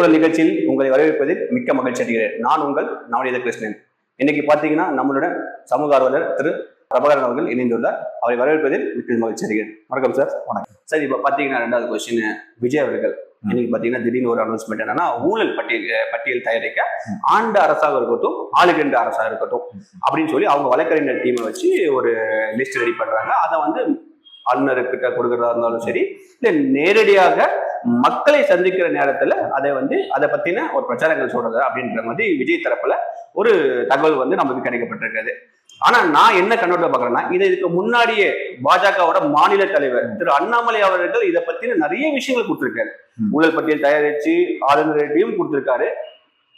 விஜயகுல நிகழ்ச்சியில் உங்களை வரவேற்பதில் மிக்க மகிழ்ச்சி அடைகிறேன். நான் உங்கள் நவநீத கிருஷ்ணன். இன்னைக்கு பார்த்தீங்கன்னா நம்மளுடன் சமூக ஆர்வலர் திரு பிரபாகரன் அவர்கள் இணைந்துள்ளார். அவரை வரவேற்பதில் மிக்க மகிழ்ச்சி அடைகிறேன். வணக்கம் சார். வணக்கம் சார். இப்போ பார்த்தீங்கன்னா ரெண்டாவது கொஸ்டின், விஜய் அவர்கள் இன்னைக்கு பார்த்தீங்கன்னா திடீர்னு ஒரு அனௌன்ஸ்மெண்ட் என்னன்னா, ஊழல் பட்டியல் தயாரிக்க ஆண்டு அரசாக இருக்கட்டும், ஆளுகின்ற அரசாக இருக்கட்டும் அப்படின்னு சொல்லி அவங்க வழக்கறிஞர் டீமை வச்சு ஒரு லிஸ்ட் ரெடி பண்றாங்க. அதை வந்து ஆளுநர்கிட்ட கொடுக்கறதா இருந்தாலும் சரி, இல்லை நேரடியாக மக்களை சந்திக்கிற நேரத்துல அதை பத்தின ஒரு பிரச்சாரங்கள் சொல்றது அப்படின்ற மாதிரி விஜய் தரப்புல ஒரு தகவல் வந்து நமக்கு கிடைக்கப்பட்டிருக்காது. ஆனா நான் என்ன கண்ணோட்டம் பாக்குறேன்னா, இதுக்கு முன்னாடியே பாஜகவோட மாநில தலைவர் திரு அண்ணாமலை அவர்கள் இதை பத்தின நிறைய விஷயங்கள் கொடுத்திருக்காரு. ஊழல் பட்டியல் தயாரிச்சு ஆளுநரிடையும் கொடுத்திருக்காரு.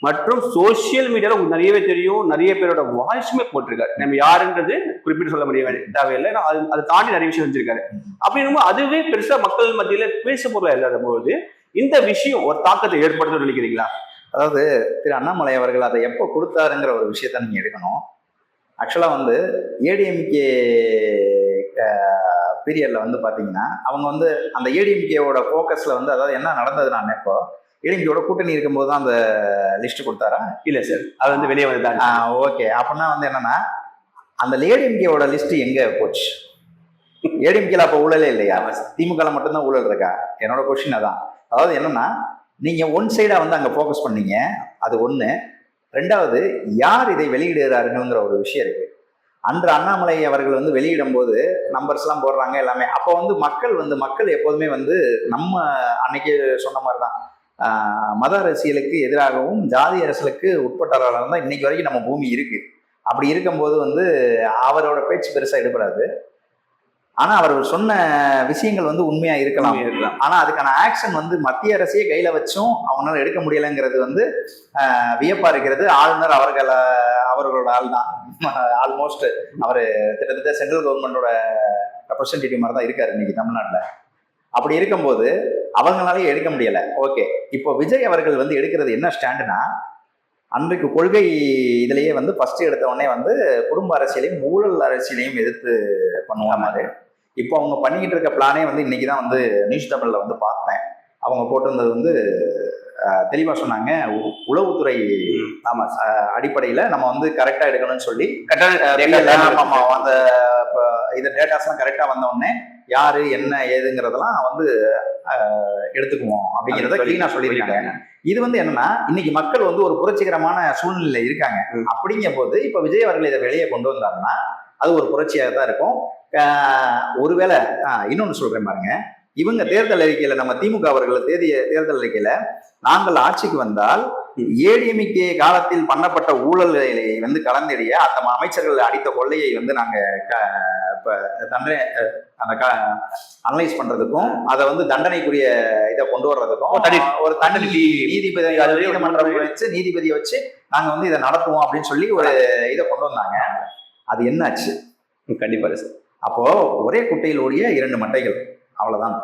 மற்றும் சோசியல் மீடியால உங்களுக்கு நிறையவே தெரியும், நிறைய பேரோட வாய்ஸுமே போட்டிருக்காரு. நம்ம யாருன்றது குறிப்பிட்டு சொல்ல முடிய தேவையில்லை, அதை தாண்டி நிறைய விஷயம் செஞ்சிருக்காரு. அப்படின்னும் அதுவே பெருசா மக்கள் மத்தியில பேச பொருளா இல்லாத போது இந்த விஷயம் ஒரு தாக்கத்தை ஏற்படுத்த நினைக்கிறீங்களா? அதாவது திரு அண்ணாமலை அவர்கள் அதை எப்போ கொடுத்தாருங்கிற ஒரு விஷயத்த நீங்க எடுக்கணும். ஆக்சுவலா வந்து ஏடிஎம்கே பீரியட்ல வந்து பாத்தீங்கன்னா அவங்க வந்து அந்த ஏடிஎம்கேவோட போக்கஸ்ல வந்து அதாவது என்ன நடந்தது, நான் இப்போ ஏடிஎம்கேவோட கூட்டணி இருக்கும்போது தான் அந்த லிஸ்ட் கொடுத்தாரா? இல்ல சார், அது வந்து வெளியே வந்து ஓகே. அப்படின்னா வந்து என்னன்னா, அந்த ஏடிஎம்கேவோட லிஸ்ட் எங்க போச்சு? ஏடிஎம்கேல அப்ப ஊழலே இல்லையா? திமுக மட்டும்தான் ஊழல் இருக்கா? என்னோட கொஸ்டின் அதான். அதாவது என்னன்னா, நீங்க ஒன் சைடா வந்து அங்க போக்கஸ் பண்ணீங்க, அது ஒண்ணு. ரெண்டாவது, யார் இதை வெளியிடுகிறாருங்கிற ஒரு விஷயம் இருக்கு. அன்று அண்ணாமலை அவர்கள் வந்து வெளியிடும் போது நம்பர்ஸ் எல்லாம் போடுறாங்க எல்லாமே. அப்போ வந்து மக்கள் எப்போதுமே வந்து நம்ம அன்னைக்கு சொன்ன மாதிரிதான் மத அரசியலுக்கு எதிராகவும் ஜாதி அரசியலுக்கு உட்பட்டவர்களாக தான் இன்னைக்கு வரைக்கும் நம்ம பூமி இருக்கு. அப்படி இருக்கும்போது வந்து அவரோட பேச்சு பெருசா எடுபடாது. ஆனா அவர் சொன்ன விஷயங்கள் வந்து உண்மையா இருக்கலாம். ஆனா அதுக்கான ஆக்ஷன் வந்து மத்திய அரசையே கையில வச்சும் அவங்களால எடுக்க முடியலைங்கிறது வந்து வியப்பா இருக்கிறது. ஆளுநர் அவர்களோட ஆள் தான். ஆல்மோஸ்ட் அவரு கிட்டத்தட்ட சென்ட்ரல் கவர்மெண்டோட ரெப்ரசன்டேட்டிவ் மாதிரி தான் இருக்காரு இன்னைக்கு தமிழ்நாட்டுல. அப்படி இருக்கும்போது அவங்களாலே எடுக்க முடியல. ஓகே, இப்போ விஜய் அவர்கள் வந்து எடுக்கிறது என்ன ஸ்டாண்டுனா, அன்றைக்கு கொள்கை இதுலயே வந்து ஃபர்ஸ்ட் எடுத்த உடனே வந்து குடும்ப அரசியலையும் ஊழல் அரசியலையும் எதிர்த்து பண்ணுவாங்க. இப்போ அவங்க பண்ணிக்கிட்டு இருக்க பிளானே வந்து இன்னைக்குதான் வந்து நியூஸ் தமிழ்ல வந்து பார்த்தேன். அவங்க போட்டிருந்தது வந்து தெளிவா சொன்னாங்க. உளவுத்துறை அடிப்படையில நம்ம வந்து கரெக்டா எடுக்கணும்னு சொல்லி அந்த இந்த டேட்டாஸ் எல்லாம் கரெக்டா வந்த உடனே யாரு என்ன ஏதுங்கிறதெல்லாம் வந்து எடுத்துக்குவோம் அப்படிங்கிறத கிளீனா சொல்லியிருக்காங்க. இது வந்து என்னன்னா, இன்னைக்கு மக்கள் வந்து ஒரு புரட்சிகரமான சூழ்நிலையில இருக்காங்க. அப்படிங்கும் போது இப்ப விஜய் அவர்கள் இதை வெளியே கொண்டு வந்தாருன்னா அது ஒரு புரட்சியாக தான் இருக்கும். ஒருவேளை இன்னொன்னு சொல்றேன் பாருங்க, இவங்க தேர்தல் அறிக்கையில நம்ம திமுக அவர்கள் தேர்தல் அறிக்கையில நாங்கள் ஆட்சிக்கு வந்தால் ஏடிஎம்கே காலத்தில் பண்ணப்பட்ட ஊழல்களை வந்து கலந்தெறிய அந்த அமைச்சர்கள் அடித்த கொள்ளையை வந்து நாங்க தண்டனை அனலைஸ் பண்றதுக்கும் அதை வந்து தண்டனைக்குரிய இதை கொண்டு வர்றதுக்கும் ஒரு தண்டனை நீதிமன்றம் வச்சு நீதிபதியை வச்சு நாங்க வந்து இதை நடத்துவோம் அப்படின்னு சொல்லி ஒரு இதை கொண்டு வந்தாங்க. அது என்ன ஆச்சு? கண்டிப்பா சார். அப்போ ஒரே குட்டையில் ஓடிய இரண்டு மட்டைகள், அவ்வளவுதான்.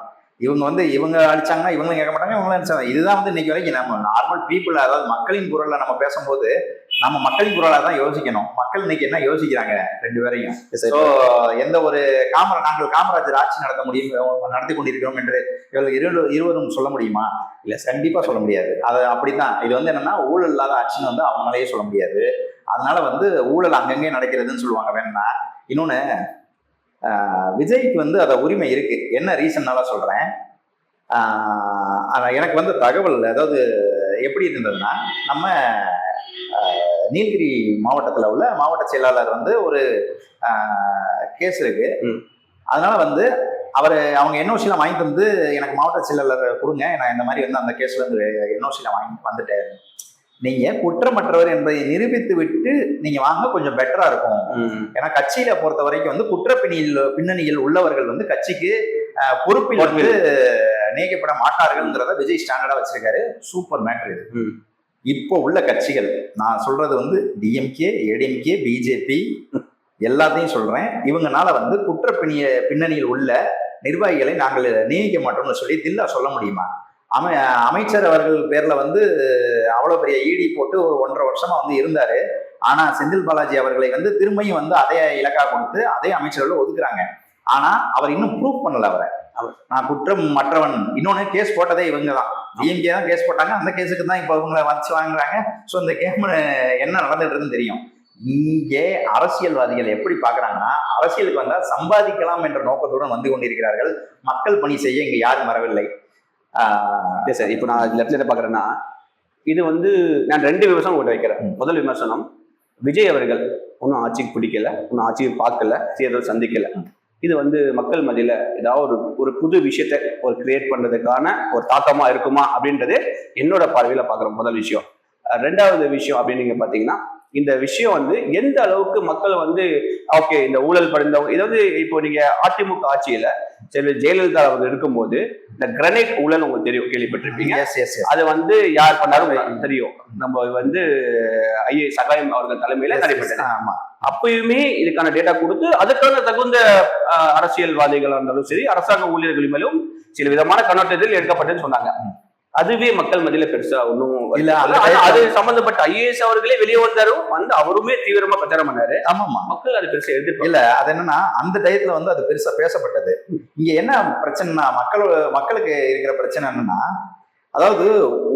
இவங்க அடிச்சாங்கன்னா இவங்களும் கேட்க மாட்டாங்க, இவங்களும் அடிச்சாங்க. இதுதான் வந்து இன்னைக்கு வரைக்கும் நம்ம நார்மல் பீப்புள், அதாவது மக்களின் குரல்ல நம்ம பேசும்போது நம்ம மக்களின் குரலா தான் யோசிக்கணும். மக்கள் இன்னைக்கு என்ன யோசிக்கிறாங்க ரெண்டு பேரையும். எந்த ஒரு நாங்கள் காமராஜர் ஆட்சி நடத்தி கொண்டிருக்கிறோம் என்று இவர்கள் இருவரும் சொல்ல முடியுமா? இல்ல, கண்டிப்பா சொல்ல முடியாது. அது அப்படித்தான். இது வந்து என்னன்னா, ஊழல் இல்லாத ஆட்சின்னு வந்து அவங்களாலேயே சொல்ல முடியாது. அதனால வந்து ஊழல் அங்கங்கே நடக்கிறதுன்னு சொல்லுவாங்க. வேணா இன்னொன்னு, விஜய்க்கு வந்து அத உரிமை இருக்கு. என்ன ரீசன்னால சொல்றேன், எனக்கு வந்து தகவல் அதாவது எப்படி இருந்ததுன்னா, நம்ம நீலகிரி மாவட்டத்தில் உள்ள மாவட்ட செயலாளர் வந்து ஒரு கேஸ் இருக்கு. அதனால வந்து அவங்க என்ஓசிலாம் வாங்கிட்டு வந்து எனக்கு மாவட்ட செயலாளர் கொடுங்க, நான் இந்த மாதிரி வந்து அந்த கேஸ்ல இருந்து என்ஓசிலாம் வாங்கி வந்துட்டேன், நீங்க குற்றமற்றவர் என்பதை நிரூபித்து விட்டு நீங்க வாங்க, கொஞ்சம் பெட்டரா இருக்கும். ஏன்னா கட்சியில பொறுத்த வரைக்கும் வந்து பின்னணியில் உள்ளவர்கள் வந்து கட்சிக்கு பொறுப்பில் வந்து நீக்கப்பட மாட்டார்கள்ங்கிறத விஜய் ஸ்டாண்டர்டா வச்சிருக்காரு. சூப்பர் மேட்டர் இது. இப்போ உள்ள கட்சிகள், நான் சொல்றது வந்து டிஎம்கே, ஏடிஎம்கே, பிஜேபி எல்லாத்தையும் சொல்றேன். இவங்கனால வந்து பின்னணியில் உள்ள நிர்வாகிகளை நாங்கள் நியமிக்க மாட்டோம்னு சொல்லி தில்லா சொல்ல முடியுமா? அமைச்சர் அவர்கள் பேர்ல வந்து அவ்வளவு பெரிய இடி போட்டு ஒரு 1.5 வருஷமா வந்து இருந்தாரு. ஆனா செந்தில் பாலாஜி அவர்களை வந்து திரும்பியும் வந்து அதே இலக்கா கொடுத்து அதே அமைச்சர்கள் ஒதுக்குறாங்க. ஆனா அவர் இன்னும் ப்ரூவ் பண்ணல அவரை. நான் குற்றம் மற்றவன். இன்னொன்னு கேஸ் போட்டதே இவங்க தான், டிஎம்கே தான் கேஸ் போட்டாங்க. அந்த கேஸுக்கு தான் இப்போ இவங்களை வச்சு வாங்குறாங்க. ஸோ இந்த கேம் என்ன நடந்துட்டு இருக்குன்னு தெரியும். இங்கே அரசியல்வாதிகள் எப்படி பாக்குறாங்கன்னா, அரசியலுக்கு வந்தா சம்பாதிக்கலாம் என்ற நோக்கத்துடன் வந்து கொண்டிருக்கிறார்கள். மக்கள் பணி செய்ய இங்க யாரும் வரவில்லை. சார் இப்போ நான் இந்த இடத்துல பாக்குறேன்னா, இது வந்து நான் 2 விமர்சனம் உங்கள்கிட்ட வைக்கிறேன். முதல் விமர்சனம், விஜய் அவர்கள் ஒன்றும் ஆட்சிக்கு பிடிக்கல, ஒன்றும் ஆட்சியை பார்க்கல, தேர்தல் சந்திக்கல. இது வந்து மக்கள் மத்தியில ஏதாவது ஒரு புது விஷயத்த ஒரு கிரியேட் பண்றதுக்கான ஒரு தாக்கமா இருக்குமா அப்படின்றது என்னோட பார்வையில பாக்குறோம். முதல் விஷயம். 2வது விஷயம் அப்படின்னு நீங்க பாத்தீங்கன்னா, இந்த விஷயம் வந்து எந்த அளவுக்கு மக்கள் வந்து ஓகே இந்த ஊழல் படிந்தவங்க, இது வந்து இப்போ நீங்க அதிமுக ஆட்சியில சரி ஜெயலலிதா அவர்கள் இருக்கும்போது இந்த கிரனைட் ஊழல் உங்களுக்கு தெரியும், கேள்விப்பட்டிருப்பீங்க. அது வந்து யார் பண்ணாலும் தெரியும். நம்ம வந்து சகாயம் அவர்கள் தலைமையில நடைபெற்றது. அப்பயுமே இதுக்கான டேட்டா கொடுத்து அதுக்கான தகுந்த அரசியல்வாதிகளா இருந்தாலும் சரி, அரசாங்க ஊழியர்கள் மேலும் சில விதமான கண்ணோட்டத்தில் எடுக்கப்பட்டதுன்னு சொன்னாங்க. அதுவே மக்கள் மத்தியில பெருசா ஒன்றும் இல்ல. அது சம்பந்தப்பட்ட ஐஏஎஸ் அவர்களே வெளியே வந்தாரும், வந்து அவருமே தீவிரமா பிரச்சாரம் பண்ணாரு. ஆமாமா, மக்கள் அது பெருசா எதிர்ப்பு இல்ல. அது என்னன்னா அந்த டயத்துல வந்து அது பெருசா பேசப்பட்டது. இங்க என்ன பிரச்சனைனா, மக்களுக்கு இருக்கிற பிரச்சனை என்னன்னா, அதாவது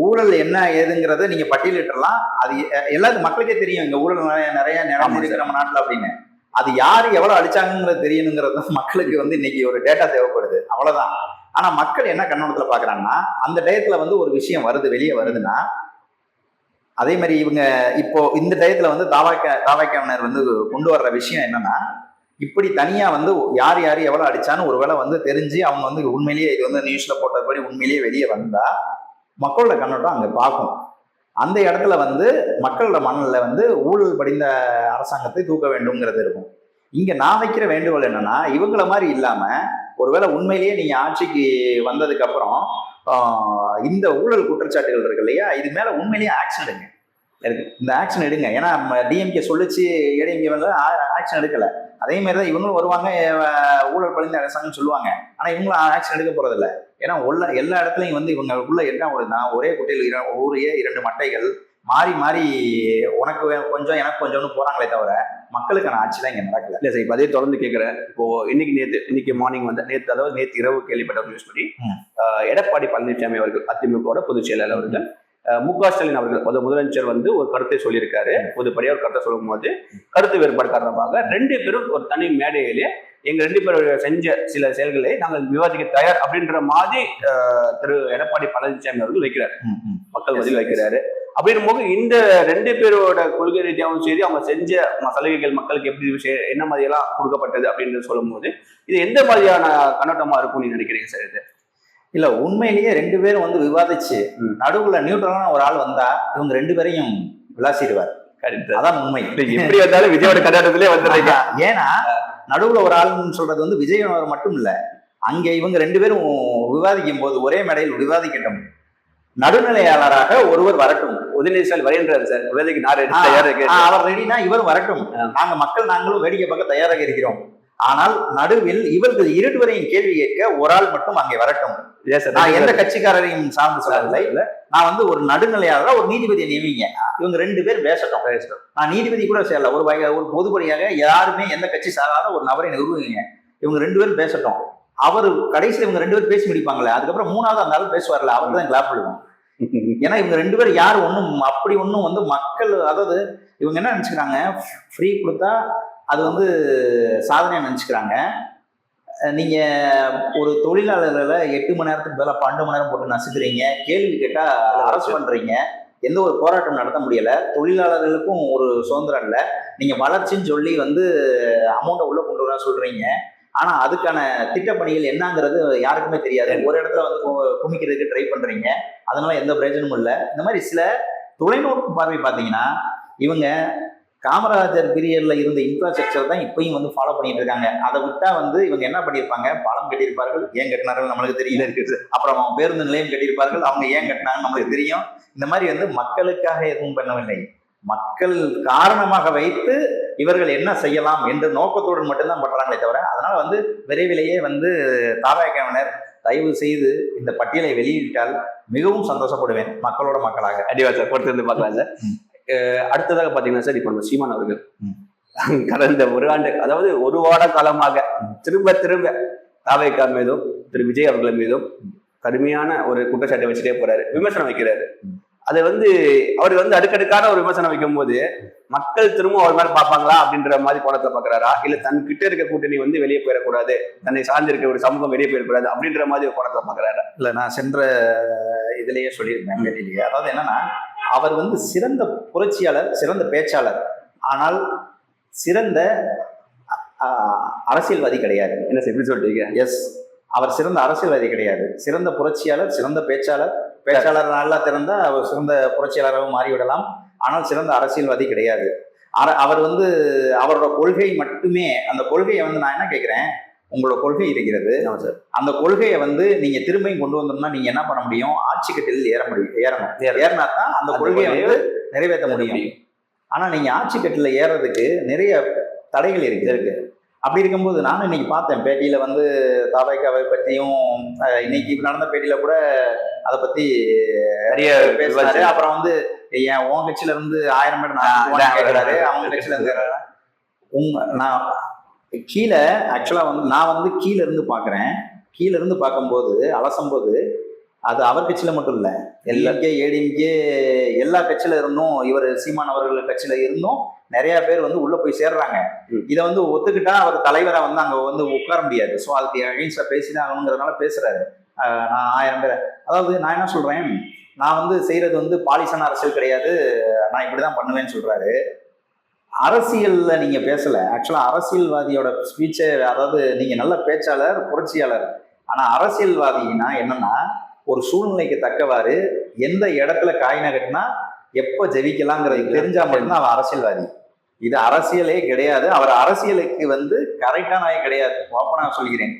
ஊழல் என்ன ஏதுங்கிறத நீங்க பட்டியலிட்டலாம். அது எல்லாருக்கும் மக்களுக்கே தெரியும் இங்க ஊழல் நிறைய நடந்திருக்கு நம்ம நாட்டுல அப்படின்னு. அது யாரு எவ்வளவு அடிச்சாங்கிறது தெரியணுங்கிறது மக்களுக்கு வந்து இன்னைக்கு ஒரு டேட்டா தேவைப்படுது, அவ்வளவுதான். ஆனா மக்கள் என்ன கண்ணோட்டத்துல பாக்குறாங்கன்னா, அந்த டயத்துல வந்து ஒரு விஷயம் வருது, வெளியே வருதுன்னா, அதே மாதிரி இவங்க இப்போ இந்த டயத்துல வந்து தாவாக்காவினர் வந்து கொண்டு வர்ற விஷயம் என்னன்னா, இப்படி தனியா வந்து யார் எவ்வளவு அடிச்சான்னு ஒருவேளை வந்து தெரிஞ்சு அவங்க வந்து உண்மையிலேயே இது வந்து நியூஸ்ல போட்டபடி உண்மையிலேயே வெளியே வந்தா மக்களோட கண்ணோட்டம் அங்க பார்க்கும். அந்த இடத்துல வந்து மக்களோட மனநில வந்து ஊழல் படிந்த அரசாங்கத்தை தூக்க வேண்டும்ங்கிறது இருக்கும். இங்க நான் வைக்கிற வேண்டுகோள் என்னன்னா, இவங்கள மாதிரி இல்லாம ஒருவேளை உண்மையிலேயே நீங்க ஆட்சிக்கு வந்ததுக்கு அப்புறம் இந்த ஊழல் குற்றச்சாட்டுகள் இருக்கு இல்லையா, இது மேல உண்மையிலேயே ஆக்ஷன் எடுங்க. இந்த ஆக்ஷன் எடுங்க. ஏன்னா டிஎம்கே சொல்லிச்சு, ஏடிஎம்கே வந்து ஆக்ஷன் எடுக்கல. அதே மாதிரி தான் இவங்களும் வருவாங்க, ஊழல் படிந்த அரசாங்கம் சொல்லுவாங்க. ஆனா இவங்களும் ஆக்ஷன் எடுக்க போறது இல்லை. ஏன்னா எல்லா இடத்துலையும் வந்து இவங்களுக்குள்ள என்ன ஒருனா, ஒரே குட்டையில் ஊரையே 2 மட்டைகள் மாறி மாறி உனக்கு கொஞ்சம் எனக்கு கொஞ்சம்னு போறாங்களே தவிர மக்களுக்கான ஆட்சிலாம் இங்க நடக்கல. இல்ல சார், இப்போ அதே தொடர்ந்து கேட்கிறேன். இப்போ இன்னைக்கு மார்னிங் வந்து நேற்று இரவு கேள்விப்பட்ட நியூஸ் படி எடப்பாடி பழனிசாமி அவர்கள், அதிமுக பொதுச் செயலாளர் அவர்கள், மு.க. ஸ்டாலின் அவர்கள் முதலமைச்சர் வந்து ஒரு கருத்தை சொல்லியிருக்காரு. பொதுப்படியாக ஒரு கருத்தை சொல்லும் போது கருத்து வேறுபாடு காரணமாக 2 பேரும் ஒரு தனி மேடையிலே எங்க 2 பேர் செஞ்ச சில செயல்களை நாங்கள் விவாதிக்க தயார் அப்படின்ற மாதிரி திரு எடப்பாடி பழனிசாமி அவர்கள் வைக்கிறார், மக்கள் பதில் வைக்கிறாரு. அப்படின்னும் போது இந்த 2 பேரோட கொள்கை ரீதியாகவும் சரி, அவங்க செஞ்ச சலுகைகள் மக்களுக்கு எப்படி என்ன மாதிரி எல்லாம் கொடுக்கப்பட்டது அப்படின்னு சொல்லும் போது இது எந்த மாதிரியான கண்ணோட்டமா இருக்கும் நீங்க நினைக்கிறீங்க சார்? இது இல்ல, உண்மையிலேயே 2 பேரும் வந்து விவாதிச்சு நடுவுல நியூட்ரலான ஒரு ஆள் வந்தா இவங்க 2 பேரையும் விளாசிடுவார். அதான் உண்மை. எப்படி வந்தாலும் விஜயோட கண்ணோட்டத்திலே வந்துடுறீங்க. ஏன்னா நடுவுல ஒரு ஆள்னு சொல்றது வந்து விஜய் மட்டும் இல்ல, அங்க இவங்க 2 பேரும் விவாதிக்கும் போது ஒரே மேடையில் விவாதிக்கட்டும், நடுநிலையாளராக ஒருவர் வரட்டும். உதயநிதி ஸ்டாலின் வரேன்றாரு சார், விவாதிக்கு அவர் ரெடினா இவர் வரட்டும், நாங்களும் வேடிக்கை பார்க்க தயாராக இருக்கிறோம். ஆனால் நடுவில் இவர்கள் 2 பேரையும் கேள்வி கேட்க ஒரு ஆள் மட்டும் அங்கே வரட்டும். நான் எந்த கட்சிக்காரரையும் சார்ந்து சொல்லவில்லை. நான் வந்து ஒரு நடுநிலையாளராக ஒரு நீதிபதியை நியமிங்க, இவங்க 2 பேர் பேசட்டும். நான் நீதிபதி கூட சேரல, ஒரு பொதுப்படியாக யாருமே எந்த கட்சி சாராத ஒரு நபரை நிறுவுங்க, இவங்க 2 பேரும் பேசட்டும். அவர் கடைசியில் இவங்க 2 பேரும் பேசி முடிப்பாங்களே, அதுக்கப்புறம் 3வது அந்த ஆள் பேசுவார்ல, அவருக்கு தான் கிளாப் பண்ணுவோம். ஏன்னா இவங்க 2 பேரும் யாரும் ஒன்றும் வந்து மக்கள், அதாவது இவங்க என்ன நினைச்சுக்கிறாங்க, ஃப்ரீ கொடுத்தா அது வந்து சாதனையா நினைச்சுக்கிறாங்க. நீங்க ஒரு தொழிலாளர்களை 8 மணி நேரத்துக்கு பதிலாக 12 மணி நேரம் போட்டு நசுக்கிறீங்க, கேள்வி கேட்டா அரசு பண்றீங்க, எந்த ஒரு போராட்டம் நடத்த முடியல, தொழிலாளர்களுக்கும் ஒரு சுதந்திரம் இல்லை, நீங்க வளர்ச்சின்னு சொல்லி வந்து அமௌண்ட்டை உள்ள கொண்டு வர சொல்றீங்க. ஆனா அதுக்கான திட்டப்பணிகள் என்னங்கிறது யாருக்குமே தெரியாது. ஒரு இடத்துல வந்து குமிக்கிறதுக்கு ட்ரை பண்றீங்க, அதனால எந்த பிரயோஜனமும் இல்லை. இந்த மாதிரி சில தொலைநோக்கு பார்வை பார்த்தீங்கன்னா, இவங்க காமராஜர் பீரியட்ல இருந்த இன்ஃப்ராஸ்ட்ரக்சர் தான் இப்பயும் வந்து ஃபாலோ பண்ணிட்டு இருக்காங்க. அதை விட்டா வந்து இவங்க என்ன பண்ணியிருப்பாங்க, பாலம் கட்டியிருப்பார்கள், ஏன் கட்டினார்கள் நம்மளுக்கு தெரியல இருக்குது. அப்புறம் அவங்க பேருந்து நிலையம் கட்டியிருப்பார்கள், அவங்க ஏன் கட்டினாங்கன்னு நம்மளுக்கு தெரியும். இந்த மாதிரி வந்து மக்களுக்காக எதுவும் பண்ணவில்லை, மக்கள் காரணமாக வைத்து இவர்கள் என்ன செய்யலாம் என்ற நோக்கத்துடன் மட்டும்தான் பண்றாங்களே தவிர, அதனால வந்து விரைவிலேயே வந்து தாவேக்காவினர் தயவு செய்து இந்த பட்டியலை வெளியிட்டால் மிகவும் சந்தோஷப்படுவேன், மக்களோட மக்களாக. அடிவா சார், பொறுத்து வந்து பார்க்கலாம் சார். அடுத்ததாக பாத்தீங்கன்னா சார், இப்போ நம்ம சீமான் அவர்கள் கடந்த 1 ஆண்டு, அதாவது 1 வார காலமாக திரும்ப தாவேக்கா மீதும் திரு விஜய் அவர்கள் மீதும் கடுமையான ஒரு குற்றச்சாட்டை வச்சுட்டே போறாரு, விமர்சனம் வைக்கிறாரு. அதை அவர் அடுக்கடுக்கான ஒரு விமர்சனம் வைக்கும் போது மக்கள் திரும்ப அவர் மேல பார்ப்பாங்களா அப்படின்ற மாதிரி கோணத்தை பாக்குறாரா, இல்ல தன் கிட்ட இருக்க கூட்டணி வெளியே போயிடக்கூடாது, தன்னை சார்ந்து இருக்க ஒரு சமூகம் வெளியே போயிடக்கூடாது அப்படின்ற மாதிரி ஒரு கோணத்தை பாக்குறாரா? இல்ல, நான் சென்ற இதுலயே சொல்லியிருந்தேன் கேட்டிலேயே. அதாவது என்னன்னா, அவர் சிறந்த புரட்சியாளர், சிறந்த பேச்சாளர், ஆனால் சிறந்த அரசியல்வாதி கிடையாது. என்ன சார் எப்படி சொல்றீங்க? எஸ், அவர் சிறந்த அரசியல்வாதி கிடையாது. சிறந்த புரட்சியாளர், சிறந்த பேச்சாளர் நல்லா திறந்தா அவர் சிறந்த புரட்சியாளராகவும் மாறிவிடலாம். ஆனால் சிறந்த அரசியல்வாதி கிடையாது. அவர் அவரோட கொள்கை மட்டுமே, அந்த கொள்கையை நான் என்ன கேட்கிறேன், உங்களோட கொள்கை இருக்கிறது, அந்த கொள்கையை நீங்க திரும்பியும் கொண்டு வந்தோம்னா நீங்க என்ன பண்ண முடியும்? ஆட்சி கட்டிலில் ஏறினா தான் அந்த கொள்கையை நிறைவேற்ற முடியும். ஆனா நீங்க ஆட்சி கட்டில ஏறதுக்கு நிறைய தடைகள் இருக்கு. அப்படி இருக்கும்போது நானும் இன்னைக்கு பார்த்தேன் பேட்டியில தாவேக்காவை பற்றியும், இன்னைக்கு நடந்த பேட்டியில கூட அதை பத்தி நிறைய பேசுறாரு. அப்புறம் ஏன் உன் கட்சியில இருந்து 1000 பேர் கேட்கிறாரு, அவங்க கட்சியில இருந்து நான் கீழே ஆக்சுவலா நான் கீழே இருந்து பாக்குறேன். கீழே இருந்து பார்க்கும்போது அலசும்போது அது அவர் கட்சியில மட்டும் இல்ல, எல்எம்கே, ஏடிஎம்கே, எல்லா கட்சியில இருந்தும், இவர் சீமான் அவர்கள் கட்சியில இருந்தும் நிறைய பேர் உள்ள போய் சேர்றாங்க. இதை ஒத்துக்கிட்டா அவர் தலைவரை அங்க உட்கார முடியாது. ஸோ அதுக்கு அகைன்ஸ்டா பேசிதான் ஆகணுங்கிறதுனால பேசுறாரு. நான் 1000 பேர், அதாவது நான் என்ன சொல்றேன், நான் செய்யறது பாலிசான அரசியல் கிடையாது, நான் இப்படிதான் பண்ணுவேன்னு சொல்றாரு. அரசியல்ல நீங்க பேசல. ஆக்சுவலா அரசியல்வாதியோட ஸ்பீச்சை, அதாவது நீங்க நல்ல பேச்சாளர், புரட்சியாளர், ஆனா அரசியல்வாதினா என்னன்னா, ஒரு சூழ்நிலைக்கு தக்கவாறு எந்த இடத்துல காய் நகட்டினா எப்ப ஜெயிக்கலாங்கிறது தெரிஞ்சா மட்டும்தான் அவன் அரசியல்வாதி. இது அரசியலே கிடையாது. அவர் அரசியலுக்கு கரெக்டான கிடையாது. ஓப்பனா சொல்கிறேன்.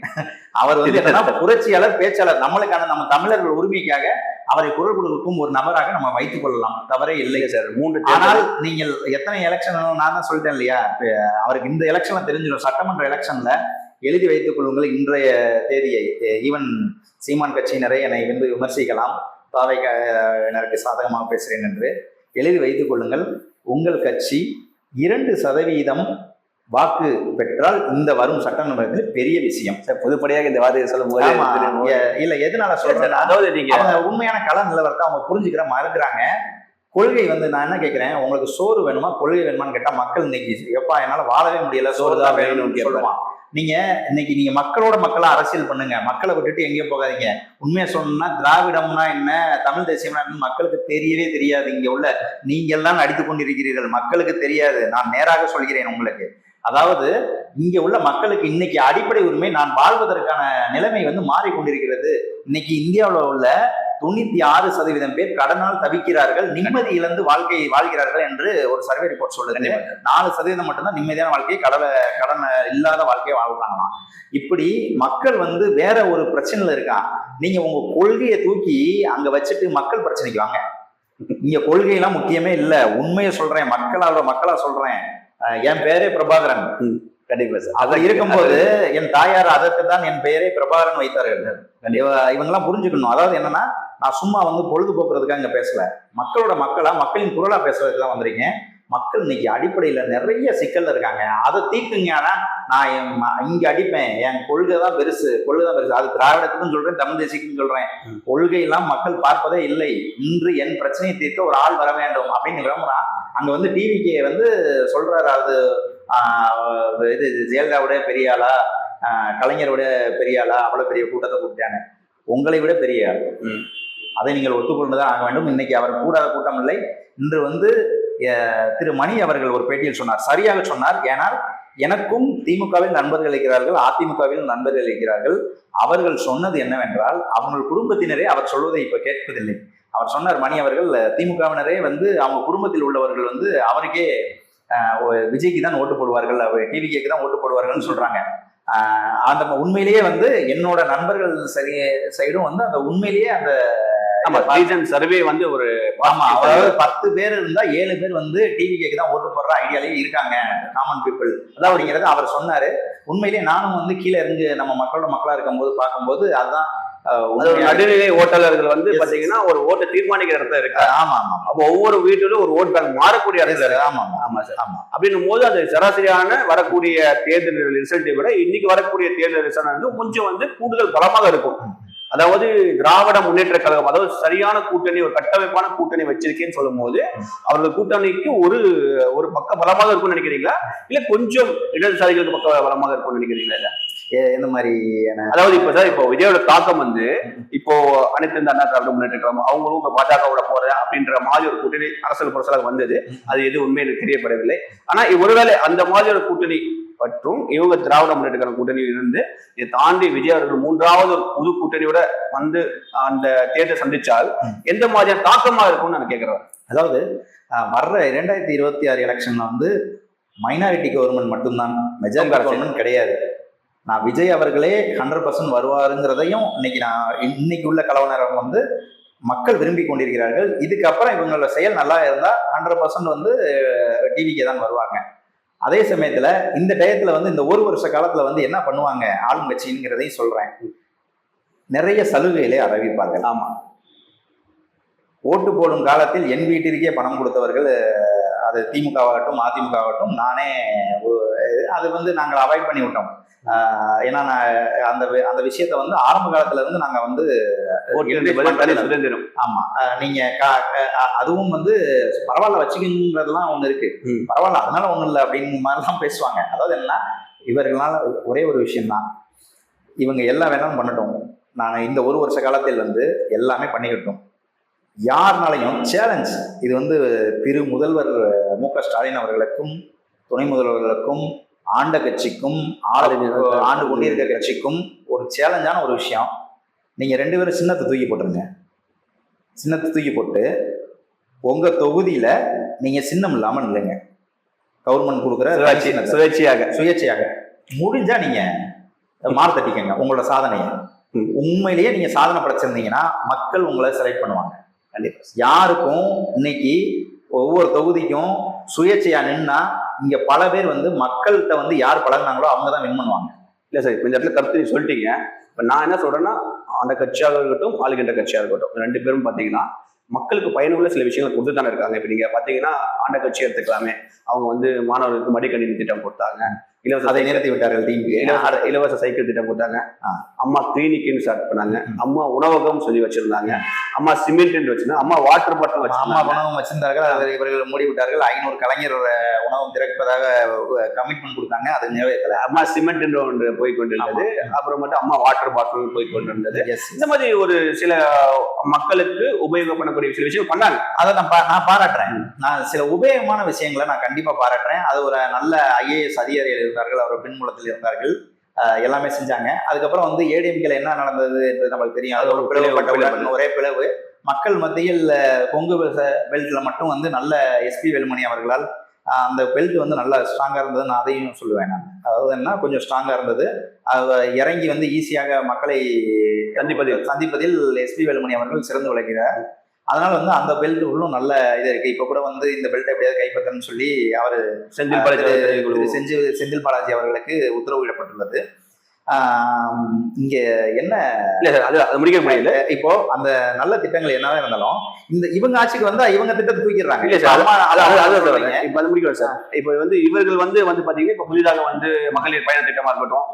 அவர் என்னன்னா புரட்சியாளர், பேச்சாளர். நம்ம தமிழர்கள் உரிமைக்காக அவரை குரல் கொடுக்கும் ஒரு நபராக நம்ம வைத்துக் கொள்ளலாம், தவறே இல்லை சார். 3 ஆனால் நீங்கள் எத்தனை எலெக்ஷன், நான் தான் சொல்லிட்டேன் இல்லையா, அவருக்கு இந்த எலெக்ஷன்ல தெரிஞ்சிடும். சட்டமன்ற எலெக்ஷன்ல எழுதி வைத்துக் கொள்ளுங்கள் இன்றைய தேதியை. ஈவன் சீமான் கட்சியினரை என்னை விமர்சிக்கலாம், தாவேக்காவினருக்கு சாதகமாக பேசுகிறேன் என்று எழுதி வைத்துக் கொள்ளுங்கள். உங்கள் கட்சி 2% வாக்கு பெற்றால் இந்த வரும் சட்டமன்றத்தில் பெரிய விஷயம். பொதுப்படியாக இந்த வார்த்தையை சொல்லும் போது இல்ல, எதனால சொல்றேன், அதாவது நீங்க உண்மையான கள நிலவரத்தை அவங்க புரிஞ்சுக்கிற மறுக்கிறாங்க. கொள்கை நான் என்ன கேட்கிறேன், உங்களுக்கு சோறு வேணுமா கொள்கை வேணுமான்னு கேட்டா மக்கள் இன்னைக்கு எப்பா என்னால வாழவே முடியல, சோறு தான் வேணும்னு சொல்லுவான். இன்னைக்கு நீங்க மக்களோட மக்களா அரசியல் பண்ணுங்க, மக்களை விட்டுட்டு எங்கேயும் போகாதீங்க. உண்மையா சொன்னா திராவிடம்னா என்ன, தமிழ் தேசியம்னா என்ன மக்களுக்கு தெரியவே தெரியாது. இங்க உள்ள நீங்க எல்லாம் நடித்து கொண்டிருக்கிறீர்கள், மக்களுக்கு தெரியாது. நான் நேராக சொல்கிறேன் உங்களுக்கு. அதாவது இங்க உள்ள மக்களுக்கு இன்னைக்கு அடிப்படை உரிமை, நான் வாழ்வதற்கான நிலைமை மாறிக்கொண்டிருக்கிறது. இன்னைக்கு இந்தியாவில் உள்ள 96% பேர் கடனால் தவிக்கிறார்கள், நிம்மதி இழந்து வாழ்க்கையை வாழ்கிறார்கள் என்று ஒரு சர்வே ரிப்போர்ட் சொல்லுது. 4% மட்டும்தான் நிம்மதியான வாழ்க்கையை, கடன் இல்லாத வாழ்க்கையை வாழ்றாங்களாம். இப்படி மக்கள் வேற ஒரு பிரச்சனையில இருக்கான். நீங்க உங்க கொள்கையை தூக்கி அங்க வச்சுட்டு மக்கள் பிரச்சனைக்கு வாங்க. இங்க கொள்கையெல்லாம் முக்கியமே இல்ல, உண்மையை சொல்றேன், மக்களா சொல்றேன். என் பேரே பிரபாகரன். கண்டிப்பா சார். அத இருக்கும்போது என் தாயார் அதற்கு தான் என் பெயரை பிரபாகரன் வைத்தார்கள். இவங்கெல்லாம் புரிஞ்சுக்கணும். அதாவது என்னன்னா, நான் சும்மா பொழுதுபோக்குறதுக்காக இங்க பேசல, மக்களோட மக்களின் குரலா பேசுறதுக்கு தான் வந்திருக்கேன். மக்கள் இன்னைக்கு அடிப்படையில நிறைய சிக்கல்ல இருக்காங்க. அதை தீர்க்குங்க. ஆனா நான் இங்க அடிப்பேன், என் கொள்கை தான் பெருசு. அது திராவிடத்துக்கும் சொல்றேன், தமிழ் தேசியத்துக்கும் சொல்றேன். கொள்கையெல்லாம் மக்கள் பார்ப்பதே இல்லை. இன்று என் பிரச்சனையை தீர்க்க ஒரு ஆள் வர வேண்டும் அப்படின்னு விரும்புனா அங்க டிவிக்கு சொல்றாரு. அது இது ஜெயலலிதாவோட பெரிய ஆளா, கலைஞரோட பெரிய ஆளா, அவ்வளவு பெரிய கூட்டத்தை கூப்பிட்டாங்க. உங்களை விட பெரிய ஆள், அதை நீங்கள் ஒத்துக்கொண்டுதான் ஆக வேண்டும். இன்னைக்கு அவர் கூடாத கூட்டம் இல்லை. இன்று திரு மணி அவர்கள் ஒரு பேட்டியில் சொன்னார், சரியாக சொன்னார். ஏனால் எனக்கும் திமுகவில் நண்பர்கள் இருக்கிறார்கள், அதிமுகவில் நண்பர்கள் இருக்கிறார்கள். அவர்கள் சொன்னது என்னவென்றால், அவங்கள் குடும்பத்தினரே அவர் சொல்வதை இப்ப கேட்பதில்லை. அவர் சொன்னார், மணி அவர்கள், திமுகவினரே அவங்க குடும்பத்தில் உள்ளவர்கள் அவருக்கே விஜய்க்கு தான் ஓட்டு போடுவார்கள், டிவிகேக்கு தான் ஓட்டு போடுவார்கள்னு சொல்றாங்க. அந்த உண்மையிலேயே என்னோட நண்பர்கள் சைடும் அந்த உண்மையிலேயே அந்த சர்வே ஒரு அதாவது 10 பேர் இருந்தா 7 பேர் டிவிகேக்கு தான் ஓட்டு போடுற ஐடியாலேயே இருக்காங்க, காமன் பீப்புள். அதான் அப்படிங்கிறது அவர் சொன்னாரு. உண்மையிலேயே நானும் கீழே இருந்து நம்ம மக்களோட மக்களா இருக்கும்போது பார்க்கும்போது அதுதான் அது ஒரு நடுநிலை ஓட்டாளர்கள் வந்து பாத்தீங்கன்னா ஒரு ஓட்டை தீர்மானிக்கிற இடத்துல இருக்கு. ஆமா ஆமா. அப்போ ஒவ்வொரு வீட்டிலும் ஒரு ஓட் பேங்க் மாறக்கூடிய இடத்துல இருக்கு. ஆமா ஆமா சார். ஆமா. அப்படின்னும் போது அது சராசரியான வரக்கூடிய தேர்தல் ரிசல்ட்டை விட இன்னைக்கு வரக்கூடிய தேர்தல் ரிசல்ட் வந்து கொஞ்சம் வந்து கூடுதல் பலமாக இருக்கும். அதாவது திராவிட முன்னேற்ற கழகம், அதாவது சரியான கூட்டணி, ஒரு கட்டமைப்பான கூட்டணி வச்சிருக்கேன்னு சொல்லும் போது அவர்கள் கூட்டணிக்கு ஒரு ஒரு பக்க பலமாக இருக்கும்னு நினைக்கிறீங்களா, இல்ல கொஞ்சம் இடதுசாரிகளுக்கு பக்க பலமாக இருக்கும்னு நினைக்கிறீங்களா? இந்த மாதிரி அதாவது இப்ப சார், இப்போ விஜயோட தாக்கம் வந்து இப்போ அனைத்து இந்த அண்ணா திராவிட முன்னேற்ற கழகம் அவங்களும் இப்ப பாஜகவோட போறேன் அப்படின்ற மாதிரி ஒரு கூட்டணி அரசியல் புரசலாக வந்தது. அது எது உண்மை எனக்கு தெரியப்படவில்லை. ஆனா ஒருவேளை அந்த மாதிரி ஒரு கூட்டணி மற்றும் இவங்க திராவிட முன்னேற்ற கழகம் கூட்டணி இருந்து இதை தாண்டி விஜய் அவர்கள் மூன்றாவது ஒரு புது கூட்டணியோட வந்து அந்த தேர்தலை சந்திச்சால் எந்த மாதிரியான தாக்கமா இருக்கும்னு நான் கேட்கிறேன். அதாவது வர்ற 2026 எலெக்ஷன்ல வந்து மைனாரிட்டி கவர்மெண்ட் மட்டும்தான், மெஜாரிட்டி கவர்மெண்ட் கிடையாது. நான் விஜய் அவர்களே 100% வருவாருங்கிறதையும் இன்னைக்கு உள்ள கலவரம் வந்து மக்கள் விரும்பி கொண்டிருக்கிறார்கள். இதுக்கப்புறம் இவங்களோட செயல் நல்லா இருந்தா 100% வந்து டிவிக்கு தான் வருவாங்க. அதே சமயத்துல இந்த டயத்துல வந்து இந்த ஒரு வருஷ காலத்துல வந்து என்ன பண்ணுவாங்க ஆளுங்கட்சிங்கிறதையும் சொல்றேன். நிறைய சலுகைகளை அறிவிப்பார்கள். ஆமா, ஓட்டு போடும் காலத்தில் என் வீட்டிற்கே பணம் கொடுத்தவர்கள், அது திமுகவாகட்டும் அதிமுகவாகட்டும், நானே அது வந்து நாங்கள் அவாய்ட் பண்ணி விட்டோம். ஏன்னா அந்த விஷயத்த வந்து ஆரம்ப காலத்துல இருந்து நாங்க வந்து ஆமா நீங்க அதுவும் வந்து பரவாயில்ல வச்சுக்கிறதுலாம் ஒண்ணு இருக்கு, பரவாயில்ல அதனால ஒண்ணும் இல்லை அப்படின்னு மாதிரிலாம் பேசுவாங்க. அதாவது என்ன, இவர்களால ஒரே ஒரு விஷயம்தான், இவங்க எல்லாம் வேணாலும் பண்ணட்டும், நான் இந்த ஒரு வருஷ காலத்தில் வந்து எல்லாமே பண்ணிக்கிட்டோம், யாருனாலையும் சேலஞ்ச். இது வந்து திரு முதல்வர் மு.க. ஸ்டாலின் அவர்களுக்கும் துணை முதல்வர்களுக்கும் ஆண்ட கட்சிக்கும் ஆண்டு கொண்டிருக்க கட்சிக்கும் ஒரு சேலஞ்சான ஒரு விஷயம். நீங்க 2 பேரும் சின்னத்தை தூக்கி போட்டுருங்க. சின்னத்தை தூக்கி போட்டு உங்க தொகுதியில நீங்க சின்னம் இல்லாம இல்லைங்க, கவர்மெண்ட் கொடுக்குற சுயேட்சையாக முடிஞ்சா நீங்க மாறு தட்டிக்கங்க உங்களோட சாதனையை. உண்மையிலேயே நீங்க சாதனை படைச்சிருந்தீங்கன்னா மக்கள் உங்களை செலக்ட் பண்ணுவாங்க. யாருக்கும் இன்னைக்கு ஒவ்வொரு தொகுதிக்கும் சுயேட்சையா நின்னா இங்க பல பேர் வந்து மக்கள்கிட்ட வந்து யார் பழகினாங்களோ அவங்க தான் வின் பண்ணுவாங்க. இல்ல சார், இப்ப இந்த இடத்துல கருத்து சொல்லிட்டீங்க. இப்ப நான் என்ன சொல்றேன்னா, அந்த கட்சியாக இருக்கட்டும் ஆளுகின்ற கட்சியாக இருக்கட்டும், 2 பேரும் பாத்தீங்கன்னா மக்களுக்கு பயனுள்ள சில விஷயங்களை கொடுத்து தானே இருக்காங்க. இப்ப நீங்க பாத்தீங்கன்னா ஆண்ட கட்சி எடுத்துக்கலாமே, அவங்க வந்து மாணவர்களுக்கு மடிக்கணினி திட்டம் கொடுத்தாங்க, அதை நிறுத்தி விட்டார்கள். இலவச சைக்கிள் திட்டம் போட்டாங்க, அம்மா கிளினிக்னு ஸ்டார்ட் பண்ணாங்க, அம்மா உணவகம் சொல்லி வச்சிருந்தாங்க, அம்மா சிமெண்ட் வச்சிருந்தாங்க, அம்மா வாட்டர் பாட்டில் வச்சு அம்மா உணவகம் வச்சிருந்தார்கள். அதை இவர்கள் மூடிவிட்டார்கள். 500 கலைஞர் உணவகம் திறப்பதாக கமிட்மெண்ட் கொடுத்தாங்க, அது நிறைவேற்றல. அம்மா சிமெண்ட் என்று ஒன்று போய் கொண்டிருந்தது, அப்புறம் மட்டும் அம்மா வாட்டர் பாட்டில் போய் கொண்டிருந்தது. இந்த மாதிரி ஒரு சில மக்களுக்கு உபயோகம் பண்ணக்கூடிய சில விஷயம் பண்ணாங்க. அதை நான் பாராட்டுறேன். நான் சில உபயோகமான விஷயங்களை நான் கண்டிப்பா பாராட்டுறேன். அது ஒரு நல்ல IAS அதிகாரிகள் இருந்தார்கள், அவர் பின்புலத்தில் இருந்தார்கள், எல்லாமே செஞ்சாங்க. அதுக்கப்புறம் வந்து ஏடிஎம்கேல என்ன நடந்தது என்பது நம்மளுக்கு தெரியும். அது ஒரு பிளவுபட்ட ஒரே பிளவு. மக்கள் மத்தியில் கொங்கு பெல்ட்ல மட்டும் வந்து நல்ல SP வேலுமணி அவர்களால் அந்த பெல்ட் வந்து நல்லா ஸ்ட்ராங்கா இருந்தது. நான் அதையும் சொல்லுவேன். நான் அதாவது என்ன, கொஞ்சம் ஸ்ட்ராங்கா இருந்தது. இறங்கி வந்து ஈஸியாக மக்களை சந்திப்பதில் SP வேலுமணி அவர்கள் சிறந்து விளக்கிறார். அதனால வந்து அந்த பெல்ட் உள்ளும் நல்ல இது இருக்கு. இப்ப கூட வந்து இந்த பெல்ட் எப்படியாவது கைப்பற்றணும்னு சொல்லி அவர் செந்தில் பாலாஜி அவர்களுக்கு உத்தரவிடப்பட்டுள்ளது. இங்க என்ன முடிக்க முடியல. இப்போ அந்த நல்ல திட்டங்கள் என்னவா இருந்தாலும் இவங்க ஆட்சிக்கு வந்தா இவங்க திட்டத்தை தூக்கிடுறாங்க. இப்ப வந்து இவர்கள் வந்து பாத்தீங்கன்னா இப்ப புதிதாக வந்து மகளிர் பயண திட்டமா இருக்கட்டும்,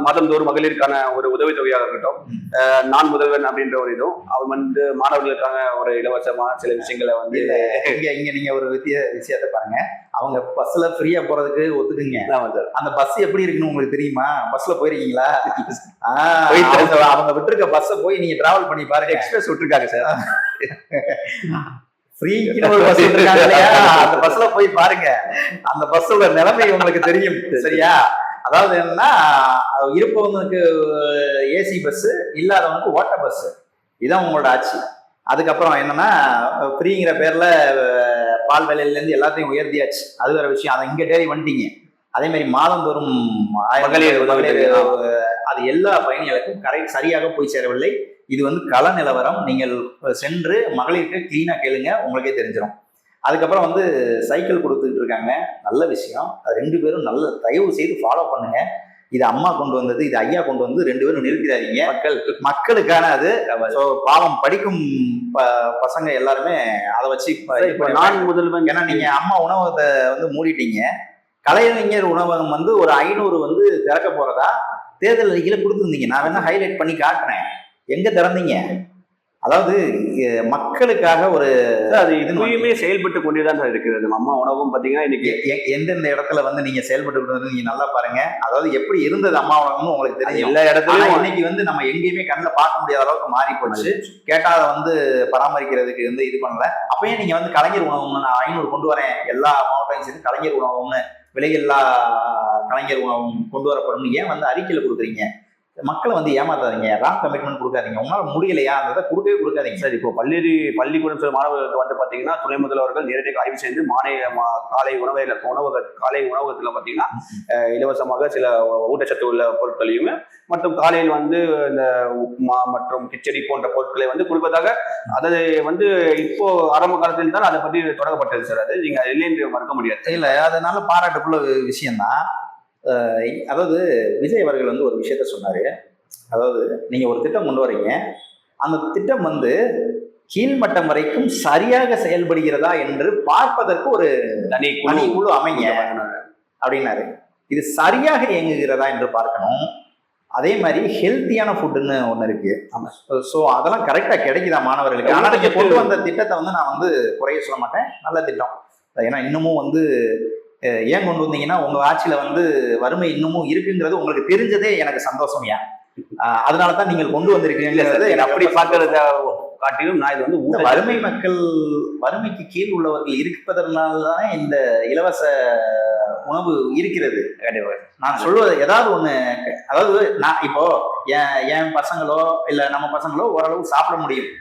மாதந்தோறும் மகளிருக்கான ஒரு உதவித்தொகையாக இருக்கட்டும், நான் முதல்வன் அப்படின்ற ஒரு இதுவும், அவர் வந்து மாணவர்களுக்கான ஒரு இலவசமா சில விஷயங்களை வந்து இங்க நீங்க ஒரு விஷயத்தை பாருங்க. அவங்க பஸ்ல ஃப்ரீயா போறதுக்கு ஒத்துக்குங்க. அந்த பஸ் எப்படி இருக்குன்னு உங்களுக்கு தெரியுமா? பஸ்ல போயிருக்கீங்களா? அவங்க விட்டுருக்க பஸ்ஸை போய் நீங்க டிராவல் பண்ணி பாருங்க. எக்ஸ்பிரஸ் விட்டுருக்காங்க சார், ஃப்ரீன்னு ஒரு பஸ் விட்டுருக்காங்க இல்லையா? அந்த பஸ்ல போய் பாருங்க. அந்த பஸ்ஸோட நிலைமை உங்களுக்கு தெரியும். சரியா? அதாவது என்னன்னா, இருப்பவங்களுக்கு AC பஸ், இல்லாதவங்களுக்கு ஓட்ட பஸ். இதுதான் உங்களோட ஆட்சி. அதுக்கப்புறம் என்னன்னா, ஃப்ரீங்கிற பேர்ல பால் விலையில இருந்து எல்லாத்தையும் உயர்த்தியாச்சு. அது வேற விஷயம். அதை இங்க தேடி வந்துட்டீங்க. அதே மாதிரி மாதந்தோறும் அது எல்லா பயணிகளுக்கும் சரியாக போய் சேரவில்லை. இது வந்து கள நிலவரம். நீங்கள் சென்று மகளிருக்கு கிளீனா கேளுங்க, உங்களுக்கே தெரிஞ்சிடும். அதுக்கப்புறம் வந்து சைக்கிள் கொடுத்துட்டு இருக்காங்க, நல்ல விஷயம். அது 2 பேரும் நல்ல தயவு செய்து ஃபாலோ பண்ணுங்க. இது அம்மா கொண்டு வந்தது, இது ஐயா கொண்டு வந்து 2 பேரும் நிறுத்திடாதீங்க. மக்கள் மக்களுக்கான அது. ஸோ பாவம் படிக்கும் பசங்க எல்லாருமே அதை வச்சு இப்ப நான் முதல்வன். ஏன்னா நீங்க அம்மா உணவகத்தை வந்து மூடிட்டீங்க. கலைஞர் உணவகம் வந்து ஒரு 500 வந்து திறக்க போறதா தேர்தல் அறிக்கையில கொடுத்துருந்தீங்க. நான் வேணா ஹைலைட் பண்ணி காட்டுறேன். எங்க திறந்தீங்க? அதாவது மக்களுக்காக ஒரு அது இதுவுமே செயல்பட்டு கொண்டேதான் இருக்கிறது. அம்மா உணவும் பாத்தீங்கன்னா இன்னைக்கு எந்தெந்த இடத்துல வந்து நீங்க செயல்பட்டு நீங்க நல்லா பாருங்க. அதாவது எப்படி இருந்தது அம்மா உணவுன்னு உங்களுக்கு தெரியும். எல்லா இடத்துலயும் இன்னைக்கு வந்து நம்ம எங்கேயுமே கண்ணில் பார்க்க முடியாத அளவுக்கு மாறி போச்சு. கேட்டா அதை வந்து பராமரிக்கிறதுக்கு வந்து இது பண்ணல. அப்பயே நீங்க வந்து கலைஞர் உணவுன்னு நான் 500 கொண்டு வரேன், எல்லா மாவட்டத்தையும் சேர்த்து கலைஞர் உணவுன்னு விலையில்லா கலைஞர் உணவும் கொண்டு வரப்படும் ஏன் வந்து அறிக்கையில கொடுக்குறீங்க? மக்களை வந்து ஏமாத்தாதீங்க, ராங் கமிட்மெண்ட் கொடுக்காதீங்க. உங்களால முடியலையா அந்த கொடுக்கவே கொடுக்காதீங்க. சார் இப்போ பள்ளிக்கூடம் சில மாணவர்களுக்கு வந்து பாத்தீங்கன்னா துணை முதல்வர்கள் நேரடியாக ஆய்வு செய்து காலை உணவகத்துல பாத்தீங்கன்னா இலவசமாக சில ஊட்டச்சத்து உள்ள பொருட்களையும் மற்றும் காலையில் வந்து இந்த உப்மா மற்றும் கிச்சடி போன்ற பொருட்களை வந்து கொடுப்பதாக அதை வந்து இப்போ ஆரம்ப காலத்தில் தான் அதை பற்றி தொடங்கப்பட்டது சார். அது நீங்க இல்லைன்னு மறுக்க முடியாது. இல்ல அதனால பாராட்டுக்குள்ள விஷயம்தான். அதாவது விஜய் அவர்கள் வந்து ஒரு விஷயத்த சொன்னாரு. அதாவது நீங்க ஒரு திட்டம் கொண்டு வரீங்க, அந்த திட்டம் வந்து கீழ்மட்டம் வரைக்கும் சரியாக செயல்படுகிறதா என்று பார்ப்பதற்கு ஒரு தனி குழு அமைங்க அப்படின்னாரு. இது சரியாக இயங்குகிறதா என்று பார்க்கணும். அதே மாதிரி ஹெல்த்தியான ஃபுட்டுன்னு ஒன்று இருக்கு. ஸோ அதெல்லாம் கரெக்டாக கிடைக்குதா மாணவர்களுக்கு? ஆனால் நீங்க கொண்டு வந்த திட்டத்தை வந்து நான் வந்து குறைய சொல்ல மாட்டேன், நல்ல திட்டம். ஏன்னா இன்னமும் வந்து ஏன் கொண்டு வந்தீங்கன்னா உங்க ஆட்சியில வந்து வறுமை இன்னமும் இருக்குங்கிறது உங்களுக்கு தெரிஞ்சதே எனக்கு சந்தோஷம். ஏன் அதனாலதான் நீங்கள் கொண்டு வந்திருக்கீங்கிறது அப்படி பார்க்கறத காட்டிலும் நான் இது வந்து வறுமை மக்கள் வறுமைக்கு கீழ் உள்ளவர்கள் இருப்பதனால்தான் இந்த இலவச உணவு இருக்கிறது. நான் சொல்வது ஏதாவது ஒண்ணு, அதாவது நான் இப்போ என் பசங்களோ இல்ல நம்ம பசங்களோ ஓரளவு சாப்பிட முடியும்.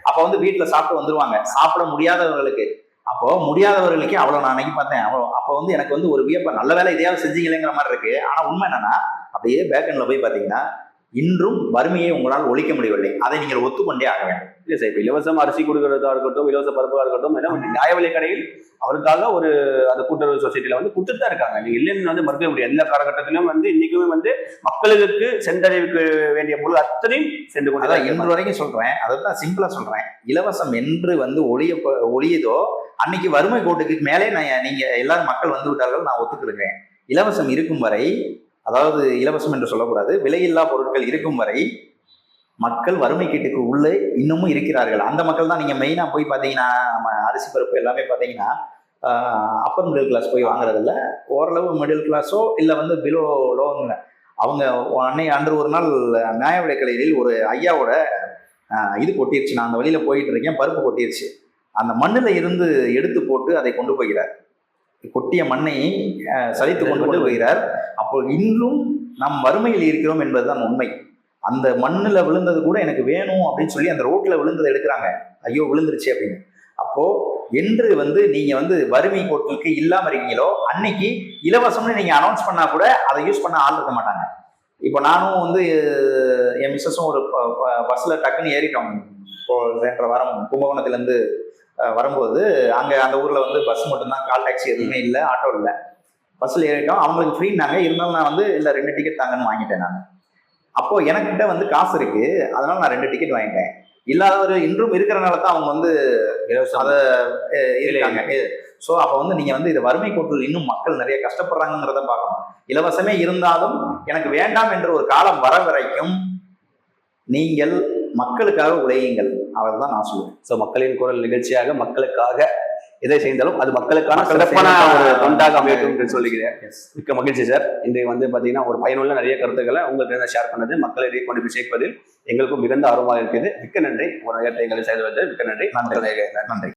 அப்ப வந்து வீட்டுல சாப்பிட்டு வந்துருவாங்க. சாப்பிட முடியாதவர்களுக்கு அப்போ முடியாதவர்களுக்கே அவ்வளவு நான் அன்னைக்கு பார்த்தேன். அப்போ வந்து எனக்கு வந்து ஒரு வியப்ப நல்ல வேலை இதையாவது செஞ்சீங்களேங்கிற மாதிரி இருக்கு. ஆனா உண்மை என்னன்னா அப்படியே பேக்கெண்ட்ல போய் பாத்தீங்கன்னா இன்றும் வறுமையை உங்களால் ஒழிக்க முடியவில்லை. அதை நீங்கள் ஒத்துக்கொண்டே ஆக வேண்டும். இல்லை சார், இப்போ இலவசம் அரிசி கொடுக்கறதா இருக்கட்டும், இலவச பருப்பாக இருக்கட்டும், ஏன்னா நியாய விலை கடையில் அவருக்காக ஒரு அந்த கூட்டுறவு சொசைட்டில வந்து கொடுத்துட்டு தான் இருக்காங்க. நீங்க இல்லைன்னு வந்து மறுக்க முடியாது. எல்லா காலகட்டத்திலும் வந்து இன்னைக்குமே வந்து மக்களுக்கு சென்றடைவுக்கு வேண்டிய பொருள் அத்தனையும் சென்று கொண்டு இன்று வரைக்கும் சொல்றேன். அதைத்தான் சிம்பிளா சொல்றேன். இலவசம் என்று வந்து ஒளியதோ அன்னைக்கு வறுமை கோட்டுக்கு மேலே நீங்க எல்லாரும் மக்கள் வந்து விட்டார்கள், நான் ஒத்துக்கிறேன். இலவசம் இருக்கும் வரை, அதாவது இலவசம் என்று சொல்லக்கூடாது, விலையில்லா பொருட்கள் இருக்கும் வரை மக்கள் வறுமை கீட்டுக்கு உள்ளே இன்னமும் இருக்கிறார்கள். அந்த மக்கள் தான் நீங்க மெயினா போய் பாத்தீங்கன்னா நம்ம அரிசி பருப்பு எல்லாமே பாத்தீங்கன்னா அப்பர் மிடில் கிளாஸ் போய் வாங்குறதில்ல, ஓரளவு மிடில் கிளாஸோ இல்லை வந்து பிலோ லோங்க. அவங்க அன்று ஒரு நாள் நியாய விலை கடையில் ஒரு ஐயாவோட இது கொட்டிருச்சு. நான் அந்த வழியில போயிட்டு இருக்கேன், பருப்பு கொட்டிருச்சு. அந்த மண்ணில் இருந்து எடுத்து போட்டு அதை கொண்டு போகிறார். கொட்டிய மண்ணை சலித்து கொண்டு போகிறார். அப்போ இன்றும் நம் வறுமையில் இருக்கிறோம் என்பதுதான் உண்மை. அந்த மண்ணில் விழுந்தது கூட எனக்கு வேணும் அப்படின்னு சொல்லி அந்த ரோட்ல விழுந்ததை எடுக்கிறாங்க. ஐயோ விழுந்துருச்சு அப்படின்னு. அப்போ என்று வந்து நீங்க வந்து வறுமை கோட்டுக்கு இல்லாம இருக்கீங்களோ அன்னைக்கு இலவசம்னு நீங்க அனௌன்ஸ் பண்ணா கூட அதை யூஸ் பண்ண ஆள் இருக்க மாட்டாங்க. இப்போ நானும் வந்து என் மிஸ்ஸஸும் ஒரு பஸ்ல டக்குன்னு ஏறிட்டோம். இப்போ சென்ற வாரம் கும்பகோணத்துலேருந்து வரும்போது அங்கே அந்த ஊரில் வந்து பஸ் மட்டும்தான், கால் டாக்ஸி எதுவுமே இல்லை, ஆட்டோ இல்லை. பஸ்ஸில் ஏறிட்டோம். அவங்களுக்கு ஃப்ரீனாங்க. இருந்தாலும் நான் வந்து இல்லை 2 டிக்கெட் தாங்கன்னு வாங்கிட்டேன். நான் அப்போ எனக்கிட்ட வந்து காசு இருக்கு, அதனால நான் 2 டிக்கெட் வாங்கிட்டேன். இல்லாதவர் இன்றும் இருக்கிறனால தான் அவங்க வந்து அதை இருக்காங்க. ஸோ அப்போ வந்து நீங்க வந்து இந்த வறுமை கோட்டில் இன்னும் மக்கள் நிறைய கஷ்டப்படுறாங்கிறத பார்க்கணும். இலவசமே இருந்தாலும் எனக்கு வேண்டாம் என்ற ஒரு காலம் வர வரைக்கும் நீங்கள் மக்களுக்காக உழையுங்கள். அவர் தான் நான் சொல்லுவேன். ஸோ மக்களின் குரல் நிகழ்ச்சியாக மக்களுக்காக எதை செய்தாலும் அது மக்களுக்கான சிறப்பான ஒரு தொண்டாக அமையும் என்று சொல்லுகிறேன். மிக்க மகிழ்ச்சி சார். இன்றைக்கு வந்து பார்த்தீங்கன்னா ஒரு பயனுள்ள நிறைய கருத்துக்களை உங்களுக்கு ஷேர் பண்ணது, மக்களை கொண்டு போய் சேர்ப்பதில் எங்களுக்கும் மிகுந்த ஆர்வமாக இருக்குது. மிக்க நன்றி. ஒரு நேரத்தை எங்களை செய்து மிக்க நன்றி. நன்றி.